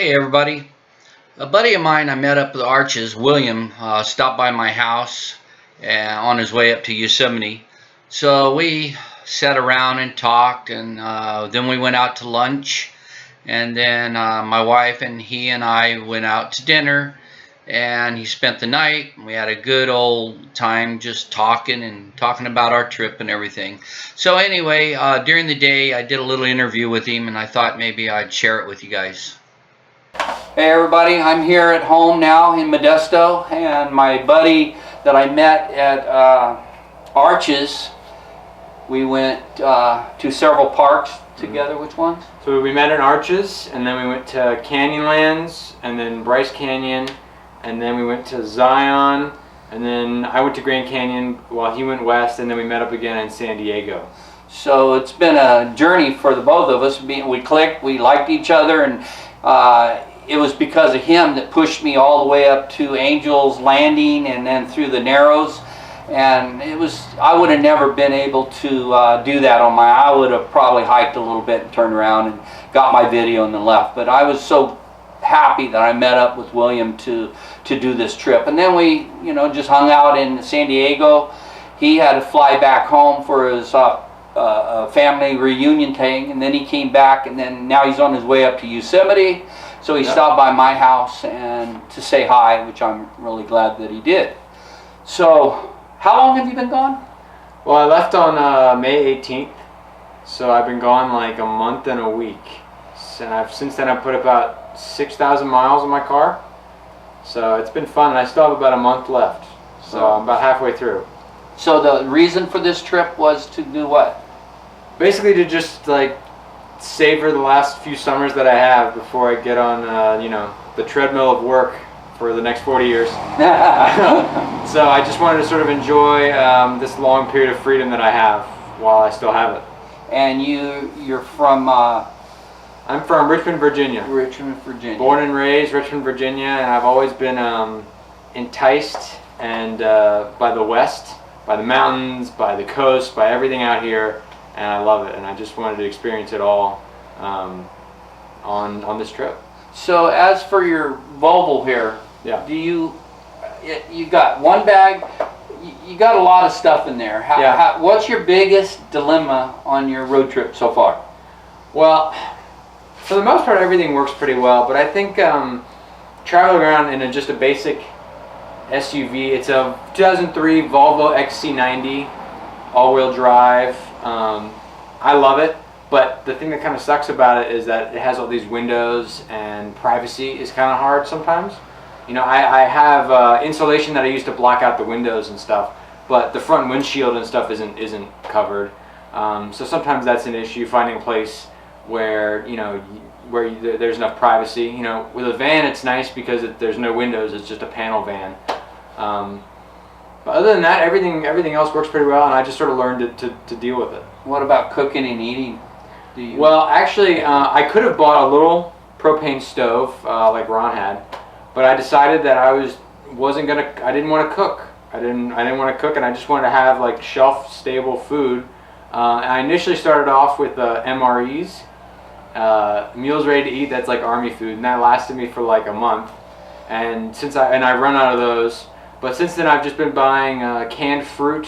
Hey everybody. A buddy of mine I met up at the Arches, William, stopped by my house on his way up to Yosemite. So we sat around and talked, and then we went out to lunch. And then my wife and he and I went out to dinner, and he spent the night. We had a good old time just talking about our trip and everything. So anyway, during the day I did a little interview with him, and I thought maybe I'd share it with you guys. Hey everybody, I'm here at home now in Modesto, and my buddy that I met at Arches, we went to several parks together. Which ones? So we met at Arches, and then we went to Canyonlands, and then Bryce Canyon, and then we went to Zion, and then I went to Grand Canyon while he went west, and then we met up again in San Diego. So it's been a journey for the both of us. We clicked, we liked each other, and it was because of him that pushed me all the way up to Angel's Landing and then through the Narrows. And I would have never been able to do that on my own. I would have probably hiked a little bit and turned around and got my video and then left. But I was so happy that I met up with William to do this trip. And then we, just hung out in San Diego. He had to fly back home for his family reunion thing, and then he came back, and then now he's on his way up to Yosemite. So he stopped by my house and to say hi, which I'm really glad that he did. So, how long have you been gone? Well, I left on May 18th, so I've been gone like a month and a week. Since then I've put about 6,000 miles in my car. So it's been fun, and I still have about a month left. So I'm about halfway through. So the reason for this trip was to do what? Basically to just savor the last few summers that I have before I get on, the treadmill of work for the next 40 years. So I just wanted to sort of enjoy this long period of freedom that I have while I still have it. And you're from? I'm from Richmond, Virginia. Richmond, Virginia. Born and raised Richmond, Virginia, and I've always been enticed by the West, by the mountains, by the coast, by everything out here. And I love it, and I just wanted to experience it all on this trip. So as for your Volvo here, yeah. You got one bag, you got a lot of stuff in there. What's your biggest dilemma on your road trip so far? Well, for the most part everything works pretty well, but I think traveling around in just a basic SUV, it's a 2003 Volvo XC90 all-wheel drive. I love it, but the thing that kind of sucks about it is that it has all these windows, and privacy is kind of hard sometimes. I have insulation that I use to block out the windows and stuff, but the front windshield and stuff isn't covered. So sometimes that's an issue, finding a place where there's enough privacy. With a van it's nice because there's no windows, it's just a panel van. But other than that, everything else works pretty well, and I just sort of learned to deal with it. What about cooking and eating? Well, actually, I could have bought a little propane stove like Ron had, but I decided that I didn't want to cook. I didn't want to cook, and I just wanted to have shelf stable food. I initially started off with MREs, meals ready to eat. That's like army food, and that lasted me for like a month. And I run out of those. But since then, I've just been buying canned fruit,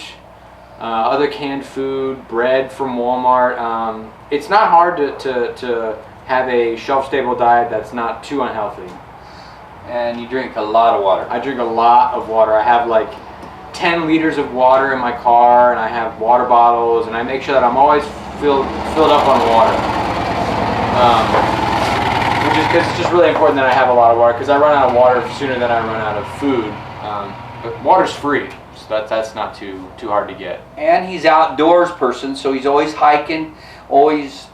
other canned food, bread from Walmart. It's not hard to have a shelf-stable diet that's not too unhealthy. And you drink a lot of water. I drink a lot of water. I have 10 liters of water in my car, and I have water bottles, and I make sure that I'm always filled up on water. Because it's just really important that I have a lot of water, because I run out of water sooner than I run out of food. But water's free, so that's not too hard to get. And he's outdoors person, so he's always hiking, always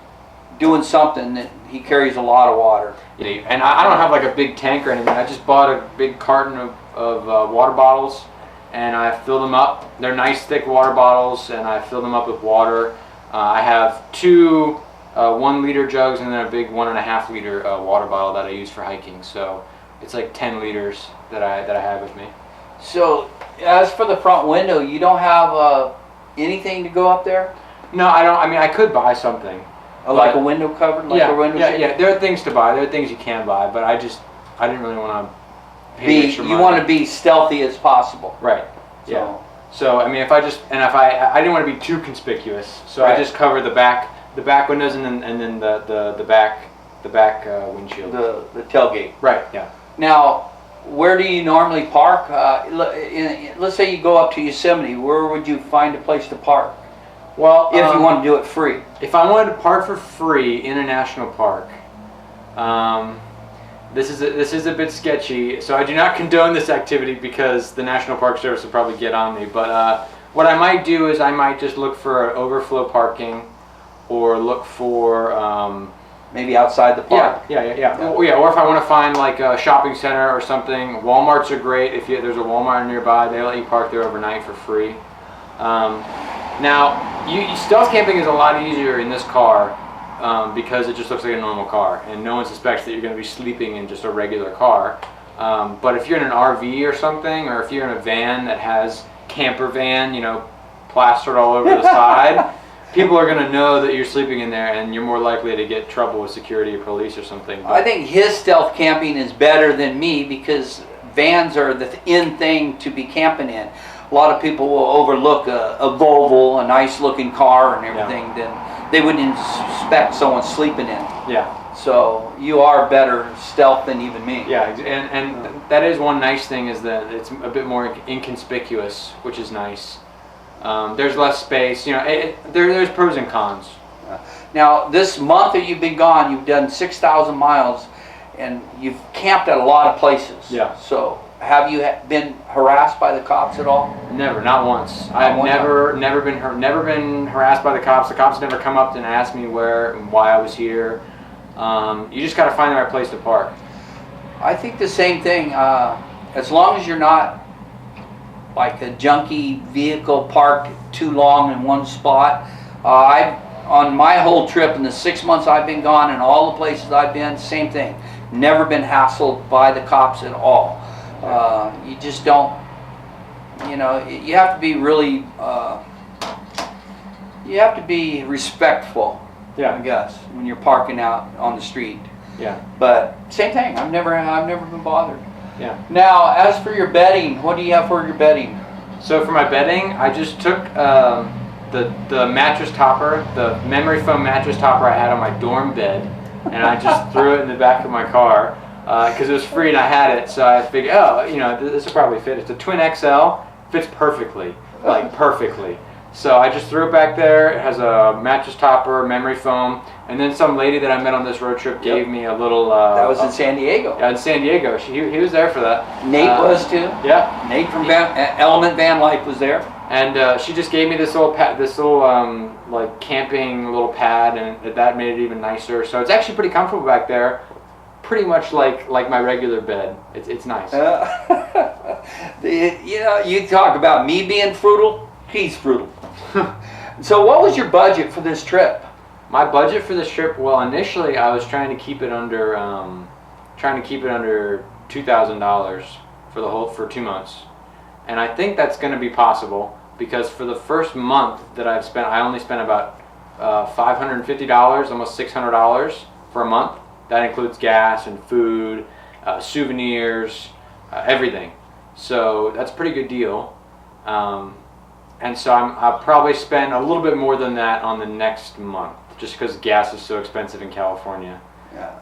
doing something. That he carries a lot of water. And I don't have a big tank or anything. I just bought a big carton of water bottles, and I fill them up. They're nice thick water bottles, and I fill them up with water. I have two 1 liter jugs, and then a big 1.5 liter water bottle that I use for hiking. So it's 10 liters that I have with me. So as for the front window, you don't have anything to go up there? No, I don't. I mean, I could buy something. Like a window cover, like yeah, a window yeah, shade? yeah. There are things to buy. There are things you can buy, but I didn't really want to pay extra money. You want to be stealthy as possible. Right. So. Yeah. So I mean, if I didn't want to be too conspicuous, so Right. I just covered the back windows and then the back windshield. The tailgate. Right. Yeah. Now, where do you normally park? Let's say you go up to Yosemite. Where would you find a place to park? Well, If you want to do it free. if I wanted to park for free in a national park, this is a bit sketchy. So I do not condone this activity because the National Park Service will probably get on me. But what I might do is I might just look for overflow parking, or look for Maybe outside the park. yeah. Or if I want to find like a shopping center or something. Walmarts are great. If there's a Walmart nearby, they let you park there overnight for free. Now, stealth camping is a lot easier in this car because it just looks like a normal car, and no one suspects that you're going to be sleeping in just a regular car. But if you're in an RV or something, or if you're in a van that has camper van, plastered all over the side, people are going to know that you're sleeping in there, and you're more likely to get trouble with security or police or something. But I think his stealth camping is better than me because vans are the in thing to be camping in. A lot of people will overlook a Volvo, a nice looking car and everything, then they wouldn't suspect someone sleeping in. Yeah. So you are better stealth than even me. Yeah, and that is one nice thing, is that it's a bit more inconspicuous, which is nice. There's less space. There's pros and cons. Now, this month that you've been gone, you've done 6,000 miles, and you've camped at a lot of places. Yeah. So have you been harassed by the cops at all? Never, not once. I've never been harassed by the cops. The cops never come up and asked me where and why I was here. You just got to find the right place to park. I think the same thing. As long as you're not like a junky vehicle parked too long in one spot. On my whole trip in the 6 months I've been gone and all the places I've been, same thing. Never been hassled by the cops at all. You just don't, you have to be really, you have to be respectful, Yeah. I guess, when you're parking out on the street. Yeah. But same thing, I've never been bothered. Yeah. Now, as for your bedding, what do you have for your bedding? So for my bedding, I just took the mattress topper, the memory foam mattress topper I had on my dorm bed, and I just threw it in the back of my car because it was free and I had it. So I figured, this will probably fit. It's a twin XL, fits perfectly, like perfectly. So I just threw it back there. It has a mattress topper, memory foam, and then some lady that I met on this road trip gave me a little. That was in San Diego. Yeah, in San Diego. He was there for that. Nate was too. Yeah. Nate from Element Van Life was there. And she just gave me this little like camping little pad, and that made it even nicer. So it's actually pretty comfortable back there, pretty much like my regular bed. It's nice. You talk about me being frugal. He's frugal. So what was your budget for this trip? My budget for this trip, well, initially I was trying to keep it under $2,000 for 2 months, and I think that's going to be possible because for the first month that I've spent, I only spent about $550, almost $600 for a month. That includes gas and food, souvenirs, everything. So that's a pretty good deal. And so I'll probably spend a little bit more than that on the next month, just because gas is so expensive in California,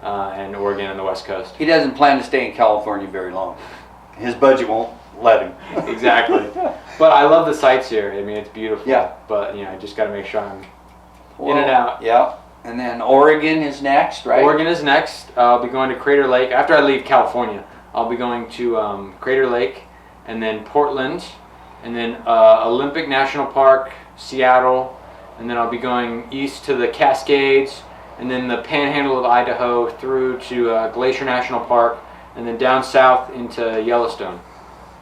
and Oregon and the West Coast. He doesn't plan to stay in California very long. His budget won't let him. Exactly. But I love the sights here. I mean, it's beautiful. Yeah. But I just got to make sure I'm in and out. Yeah. And then Oregon is next, right? Oregon is next. I'll be going to Crater Lake after I leave California. I'll be going to Crater Lake, and then Portland. And then Olympic National Park, Seattle, and then I'll be going east to the Cascades, and then the Panhandle of Idaho through to Glacier National Park, and then down south into Yellowstone.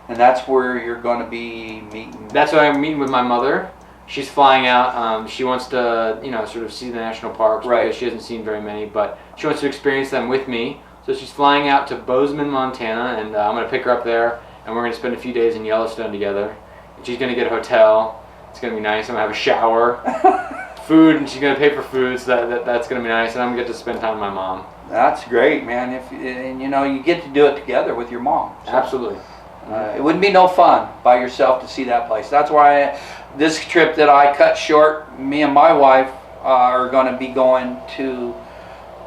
And that's where you're going to be meeting? That's where I'm meeting with my mother. She's flying out. She wants to, sort of see the national parks, right, because she hasn't seen very many, but she wants to experience them with me. So she's flying out to Bozeman, Montana, and I'm going to pick her up there, and we're going to spend a few days in Yellowstone together. She's going to get a hotel. It's going to be nice. I'm going to have a shower, food, and she's gonna pay for food, so that's gonna be nice, and I'm gonna get to spend time with my mom. That's great, man. And you get to do it together with your mom. So, Absolutely. it wouldn't be no fun by yourself to see that place. That's why this trip that I cut short, me and my wife are going to be going to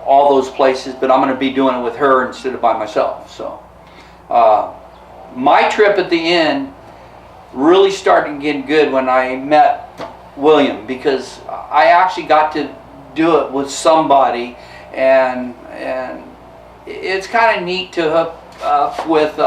all those places, but I'm going to be doing it with her instead of by myself. So my trip at the end really started getting good when I met William, because I actually got to do it with somebody, and it's kind of neat to hook up with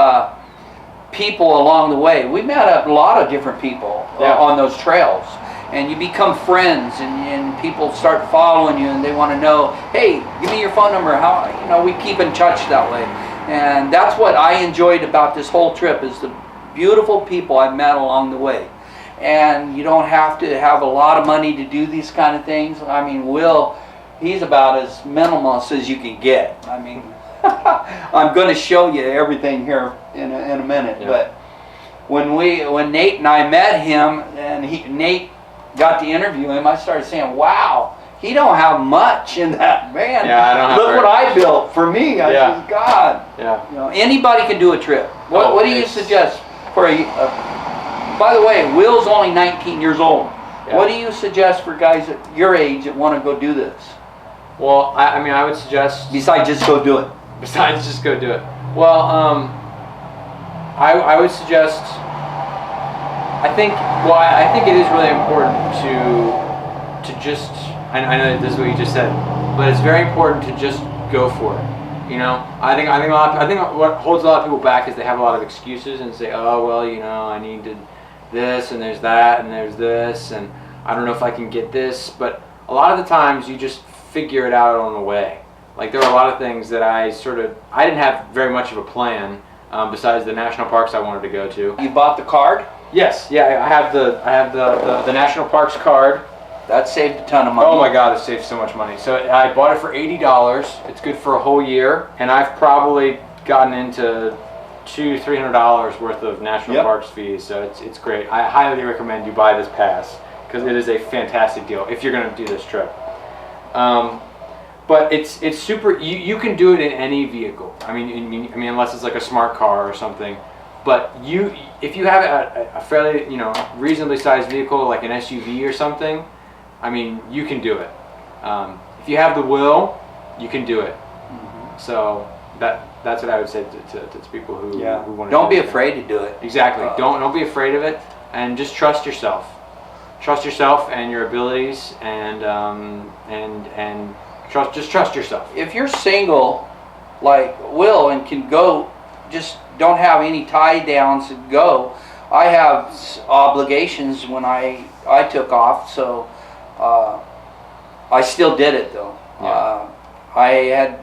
people along the way. We met a lot of different people on those trails, and you become friends, and people start following you, and they want to know, hey, give me your phone number. How we keep in touch that way, and that's what I enjoyed about this whole trip, is the beautiful people I met along the way. And you don't have to have a lot of money to do these kind of things. I mean, Will, he's about as minimalist as you can get. I mean, I'm going to show you everything here in a minute. Yeah. But when Nate and I met him, and Nate got to interview him, I started saying, wow, he don't have much in that van. Yeah, I don't have Look what I built for me. I said, God. Yeah. Anybody can do a trip. What do you suggest for by the way, Will's only 19 years old. Yeah. What do you suggest for guys at your age that want to go do this? Well, I would suggest... Besides just go do it. Besides just go do it. Well, I would suggest... I think it is really important to just... I know that this is what you just said, but it's very important to just go for it. I think what holds a lot of people back is they have a lot of excuses and say, oh, well, I need to this, and there's that, and there's this, and I don't know if I can get this. But a lot of the times you just figure it out on the way. Like, there are a lot of things that I didn't have very much of a plan besides the national parks I wanted to go to. You bought the card? Yes, yeah, I have the national parks card. That saved a ton of money. Oh my God, it saved so much money. So I bought it for $80. It's good for a whole year, and I've probably gotten into $200-300 worth of national parks fees. So it's great. I highly recommend you buy this pass, because it is a fantastic deal if you're going to do this trip. But it's super. You can do it in any vehicle. I mean, unless it's like a smart car or something. But if you have a fairly reasonably sized vehicle, like an SUV or something, I mean, you can do it. If you have the will, you can do it. Mm-hmm. So that's what I would say to people who want to. Don't be afraid to do it. Exactly. Don't be afraid of it, and just trust yourself. Trust yourself and your abilities, and trust yourself. If you're single, like Will, and can go, just don't have any tie downs and go. I have obligations when I took off, so I still did it though. Yeah. I had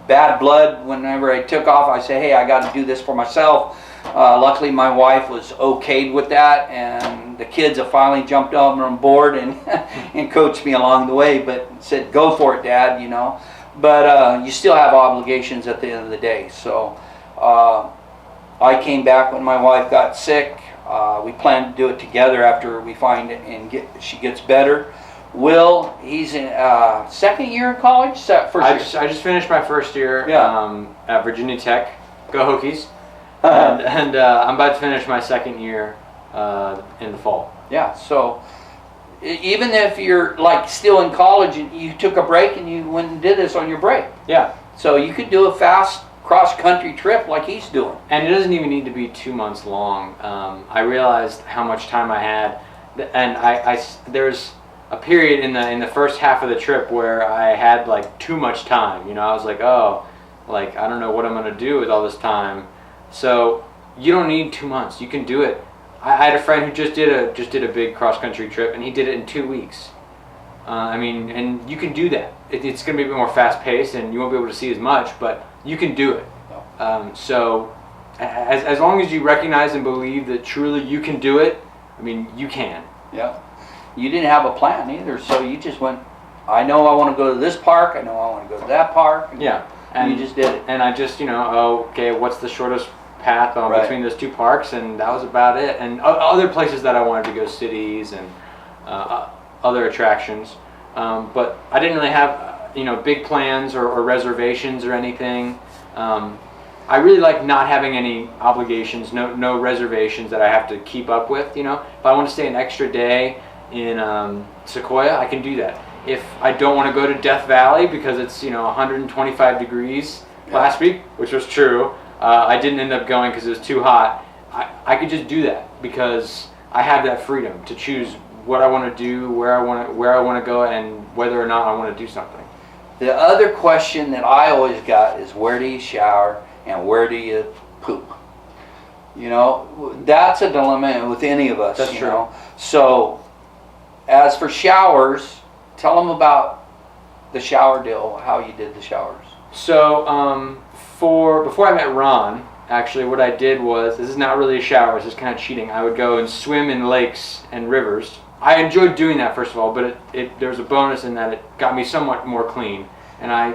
bad blood whenever I took off. I say, hey, I got to do this for myself. Luckily my wife was okayed with that, and the kids have finally jumped on board and and coached me along the way, but said, go for it, Dad, but you still have obligations at the end of the day. So I came back when my wife got sick. We planned to do it together after we find it and she gets better. Will, he's in second year in college? I just finished my first year at Virginia Tech. Go Hokies. and I'm about to finish my second year in the fall. Yeah, so even if you're like still in college and you took a break and you went and did this on your break. Yeah. So you could do a fast cross-country trip like he's doing. And it doesn't even need to be 2 months long. I realized how much time I had, and there's a period in the first half of the trip where I had like too much time. I was like, oh, like I don't know what I'm gonna do with all this time. So you don't need 2 months. You can do it. I had a friend who just did a big cross-country trip, and he did it in 2 weeks. And you can do that. It's going to be a bit more fast-paced, and you won't be able to see as much, but you can do it. So as long as you recognize and believe that truly you can do it, you can. Yeah. You didn't have a plan either, so you just went, I know I want to go to this park, I know I want to go to that park. And you just did it. And I just, okay, what's the shortest path between those two parks, and that was about it. And other places that I wanted to go, cities and other attractions. But I didn't really have, big plans or reservations or anything. I really like not having any obligations, no reservations that I have to keep up with. If I want to stay an extra day in Sequoia, I can do that. If I don't want to go to Death Valley because it's 125 degrees last week, which was true, I didn't end up going because it was too hot. I could just do that because I have that freedom to choose what I want to do, where I want to go, and whether or not I want to do something. The other question that I always got is, where do you shower and where do you poop? That's a dilemma with any of us. That's true. So, as for showers, tell them about the shower deal, how you did the showers. So, before I met Ron, actually what I did was, this is not really a shower, this is kind of cheating. I would go and swim in lakes and rivers. I enjoyed doing that, first of all, but there was a bonus in that it got me somewhat more clean. And I,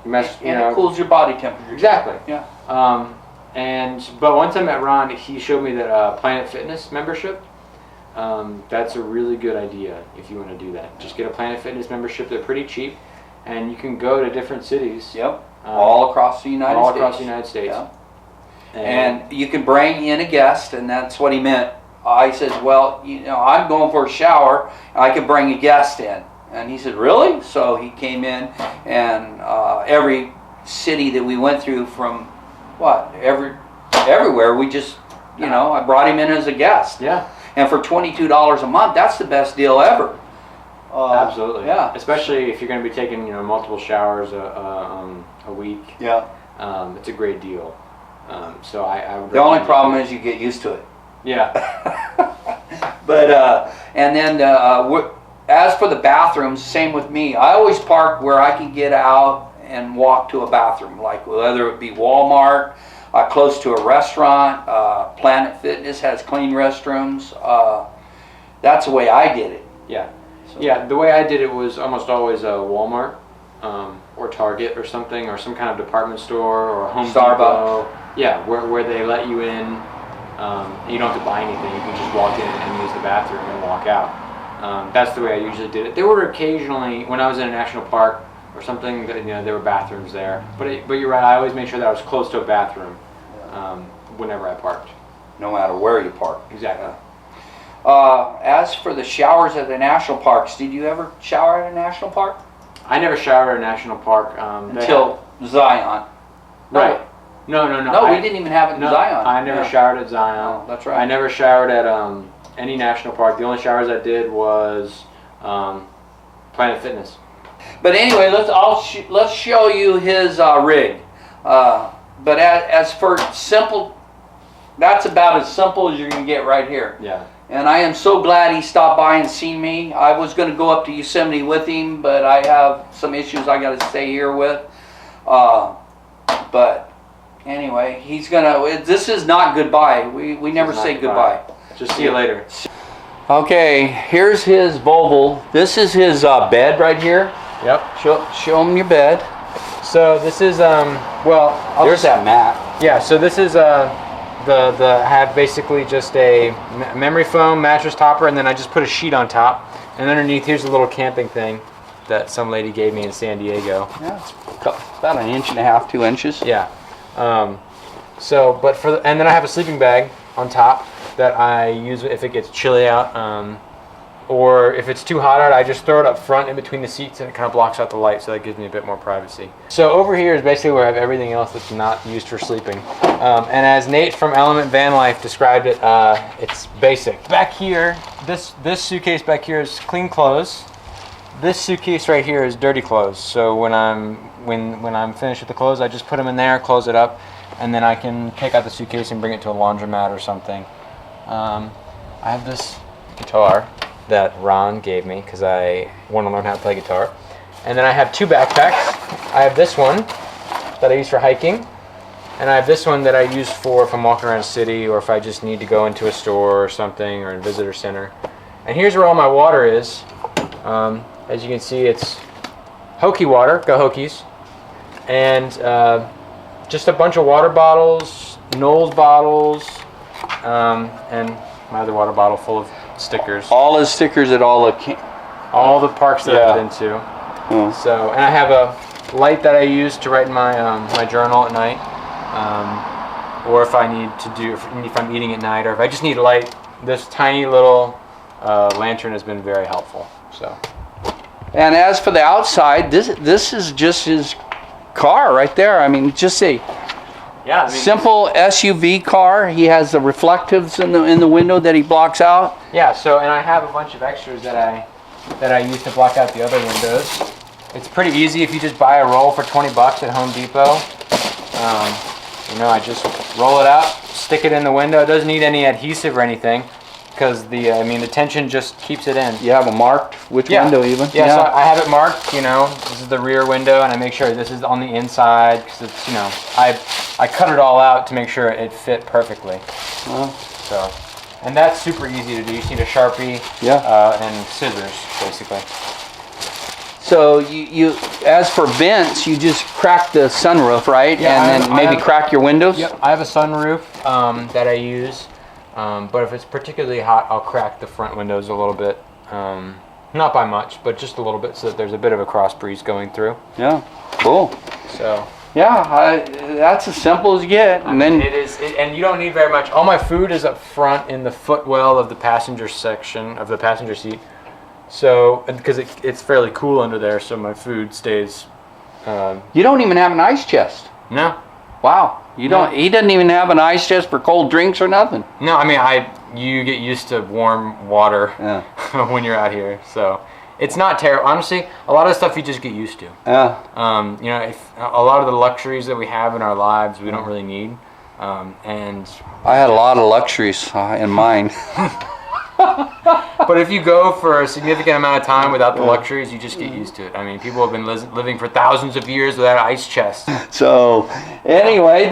it cools your body temperature. Exactly. Yeah. But once I met Ron, he showed me that Planet Fitness membership. That's a really good idea if you want to do that. Just get a Planet Fitness membership. They're pretty cheap, and you can go to different cities. Yep. All across the United States. All across the United States. Yeah. And you can bring in a guest, and that's what he meant. I said, well, I'm going for a shower. I could bring a guest in. And he said, really? So he came in, and every city that we went through from, everywhere, we just, I brought him in as a guest. Yeah. And for $22 a month, that's the best deal ever. Absolutely. Yeah. Especially if you're going to be taking, multiple showers a week. Yeah. It's a great deal. So I would. The only problem is you get used to it. Yeah. But and then as for the bathrooms, same with me. I always park where I can get out and walk to a bathroom, like whether it be Walmart, close to a restaurant. Planet Fitness has clean restrooms. That's the way I did it. Yeah. So. Yeah. The way I did it was almost always Walmart or Target or something, or some kind of department store or Home Starbucks. Depot. Yeah, where they let you in. You don't have to buy anything. You can just walk in and use the bathroom and walk out. That's the way I usually did it. There were occasionally, when I was in a national park or something, that there were bathrooms there. But you're right. I always made sure that I was close to a bathroom whenever I parked. No matter where you park. Exactly. As for the showers at the national parks, did you ever shower at a national park? I never showered at a national park until Zion. Right. No. No, we didn't even have it in Zion. I never showered at Zion. Oh, that's right. I never showered at any national park. The only showers I did was Planet Fitness. But anyway, let's show you his rig. But as for simple, that's about as simple as you're going to get right here. Yeah. And I am so glad he stopped by and seen me. I was going to go up to Yosemite with him, but I have some issues I got to stay here with. But anyway, he's gonna. This is not goodbye. We never say goodbye. Just see you later. Okay, here's his Volvo. This is his bed right here. Yep. Show him your bed. So this is there's that mat. Yeah. So this is I have basically just a memory foam mattress topper, and then I just put a sheet on top, and underneath here's a little camping thing that some lady gave me in San Diego. Yeah, it's about 1.5 inches, 2 inches. Yeah. And then I have a sleeping bag on top that I use if it gets chilly out, or if it's too hot out, I just throw it up front in between the seats, and it kind of blocks out the light, so that gives me a bit more privacy. So over here is basically where I have everything else that's not used for sleeping. And as Nate from Element Van Life described it, it's basic. Back here, this suitcase back here is clean clothes. This suitcase right here is dirty clothes. So when I'm finished with the clothes, I just put them in there, close it up, and then I can take out the suitcase and bring it to a laundromat or something. I have this guitar that Ron gave me because I want to learn how to play guitar. And then I have 2 backpacks. I have this one that I use for hiking, and I have this one that I use for if I'm walking around a city or if I just need to go into a store or something, or a visitor center. And here's where all my water is. As you can see, it's Hokie water, go Hokies, and just a bunch of water bottles, Knowles bottles, and my other water bottle full of stickers. All his stickers at all the parks that I've been to. So, and I have a light that I use to write in my my journal at night, or if I need to do, if I'm eating at night, or if I just need light. This tiny little lantern has been very helpful. So. And as for the outside, this is just his car right there. I mean, just a simple SUV car. He has the reflectives in the window that he blocks out. Yeah. So, and I have a bunch of extras that I use to block out the other windows. It's pretty easy if you just buy a roll for $20 at Home Depot. I just roll it out, stick it in the window. It doesn't need any adhesive or anything, because the tension just keeps it in. You have it marked which window even? Yeah, so I have it marked. This is the rear window, and I make sure this is on the inside, because it's I cut it all out to make sure it fit perfectly. So, and that's super easy to do. You just need a Sharpie and scissors, basically. So you as for vents, you just crack the sunroof, right? Yeah, and then maybe crack your windows? Yep, I have a sunroof that I use. But if it's particularly hot, I'll crack the front windows a little bit. Not by much, but just a little bit, so that there's a bit of a cross breeze going through. Yeah, cool. So that's as simple as you get. And then it is, and you don't need very much. All my food is up front in the footwell of the passenger section of the passenger seat. So because it's fairly cool under there, so my food stays. You don't even have an ice chest. No. Wow. You don't. He doesn't even have an ice chest for cold drinks or nothing. No, I mean you get used to warm water when you're out here, so it's not terrible. Honestly, a lot of stuff you just get used to. Yeah. If a lot of the luxuries that we have in our lives, we don't really need. And I had a lot of luxuries in mine. But if you go for a significant amount of time without the luxuries, you just get used to it. I mean, people have been living for thousands of years without an ice chest. So, anyway,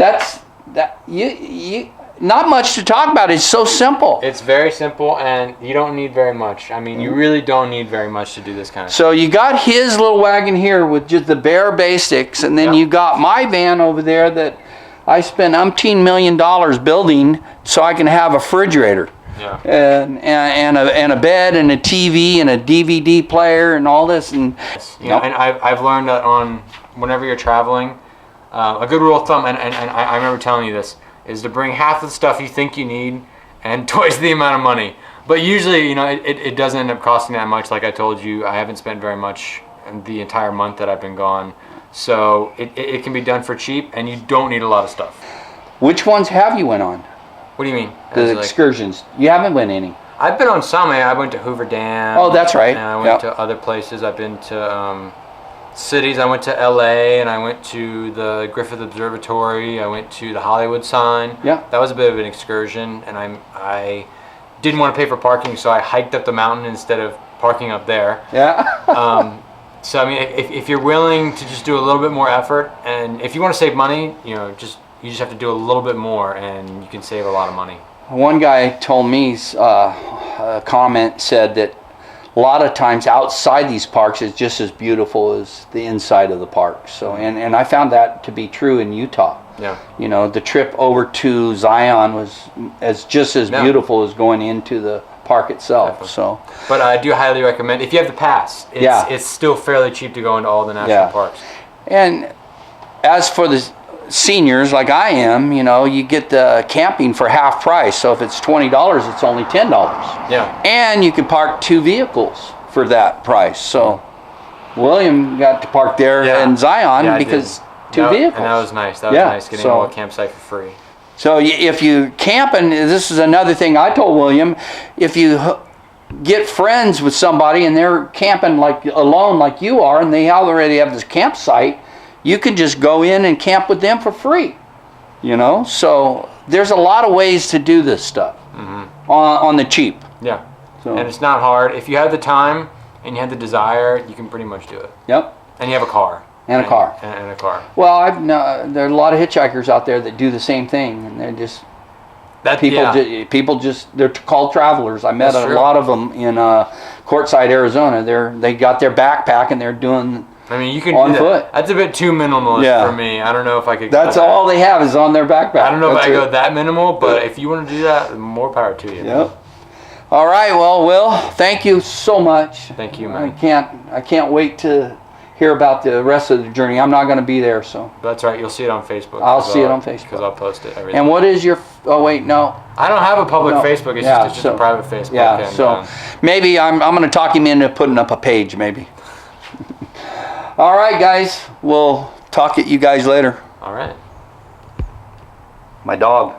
you not much to talk about. It's so simple. It's very simple, and you don't need very much. I mean, you really don't need very much to do this kind of stuff. So you got his little wagon here with just the bare basics, and then you got my van over there that I spent $umpteen million building so I can have a refrigerator. Yeah. And a bed and a TV and a DVD player and all this and and I've learned that whenever you're traveling, a good rule of thumb, and I remember telling you this, is to bring half of the stuff you think you need and twice the amount of money. But usually, it doesn't end up costing that much. Like I told you, I haven't spent very much in the entire month that I've been gone. So it can be done for cheap, and you don't need a lot of stuff. Which ones have you went on? What do you mean? The excursions. You haven't been any. I've been on some. I went to Hoover Dam. Oh, that's right. And I went to other places. I've been to cities. I went to LA, and I went to the Griffith Observatory. I went to the Hollywood sign. Yeah. That was a bit of an excursion, and I didn't want to pay for parking, so I hiked up the mountain instead of parking up there. Yeah. So I mean, if you're willing to just do a little bit more effort, and if you want to save money, you just have to do a little bit more, and you can save a lot of money. One guy told me, a comment said that a lot of times outside these parks is just as beautiful as the inside of the park. So, and I found that to be true in Utah. Yeah. The trip over to Zion was just as beautiful as going into the park itself. Definitely. So, but I do highly recommend, if you have the pass, it's still fairly cheap to go into all the national parks. And as for the seniors like I am, you get the camping for half price. So if it's $20, it's only $10. Yeah. And you can park 2 vehicles for that price. So William got to park there in Zion because 2 vehicles. And that was nice. That was nice getting a campsite for free. So if you camp, and this is another thing I told William, if you get friends with somebody and they're camping alone like you are, and they already have this campsite, you can just go in and camp with them for free. So there's a lot of ways to do this stuff on the cheap. Yeah. So. And it's not hard. If you have the time and you have the desire, you can pretty much do it. Yep. And you have a car. And a car. And a car. Well, there are a lot of hitchhikers out there that do the same thing, and they're just they're called travelers. I met a lot of them in Quartzsite, Arizona. They got their backpack and they're doing. I mean, you can on do foot. That's a bit too minimalist for me. I don't know if I could. That's all they have is on their backpack. I don't know if I go that minimal, but if you want to do that, more power to you. Yep. All right, well, Will, thank you so much. Thank you, man. I can't wait to hear about the rest of the journey. I'm not going to be there, so. That's right. You'll see it on Facebook. I'll see it on Facebook. Because I'll post it. Everything. And what is your? Oh wait, no. I don't have a public No. Facebook. It's Yeah, just a private Facebook. Yeah. And, So maybe I'm going to talk him into putting up a page, maybe. All right, guys. We'll talk at you guys later. all right. My dog.